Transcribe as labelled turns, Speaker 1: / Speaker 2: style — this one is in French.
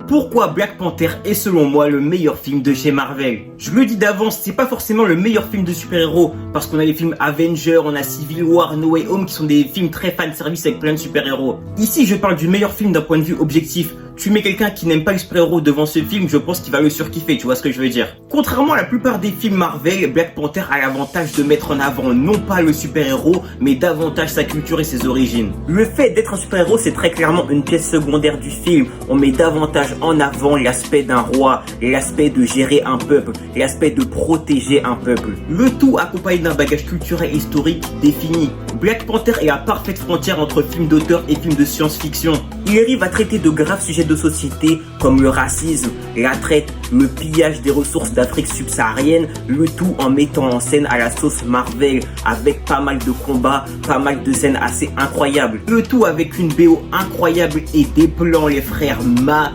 Speaker 1: Pourquoi Black Panther est selon moi le meilleur film de chez Marvel? Je le dis d'avance, c'est pas forcément le meilleur film de super-héros, parce qu'on a les films Avengers, on a Civil War, No Way Home qui sont des films très fan-service avec plein de super-héros. Ici, je parle du meilleur film d'un point de vue objectif. Tu mets quelqu'un qui n'aime pas les super-héros devant ce film, je pense qu'il va le surkiffer, tu vois ce que je veux dire. Contrairement à la plupart des films Marvel, Black Panther a l'avantage de mettre en avant non pas le super-héros, mais davantage sa culture et ses origines. Le fait d'être un super-héros, c'est très clairement une pièce secondaire du film. On met davantage en avant l'aspect d'un roi, l'aspect de gérer un peuple, l'aspect de protéger un peuple. Le tout accompagné d'un bagage culturel et historique défini. Black Panther est la parfaite frontière entre film d'auteur et film de science-fiction. Il arrive à traiter de graves sujets de société comme le racisme, la traite, le pillage des ressources d'Afrique subsaharienne, le tout en mettant en scène à la sauce Marvel avec pas mal de combats, pas mal de scènes assez incroyables. Le tout avec une BO incroyable et des plans, les frères, magnifiques.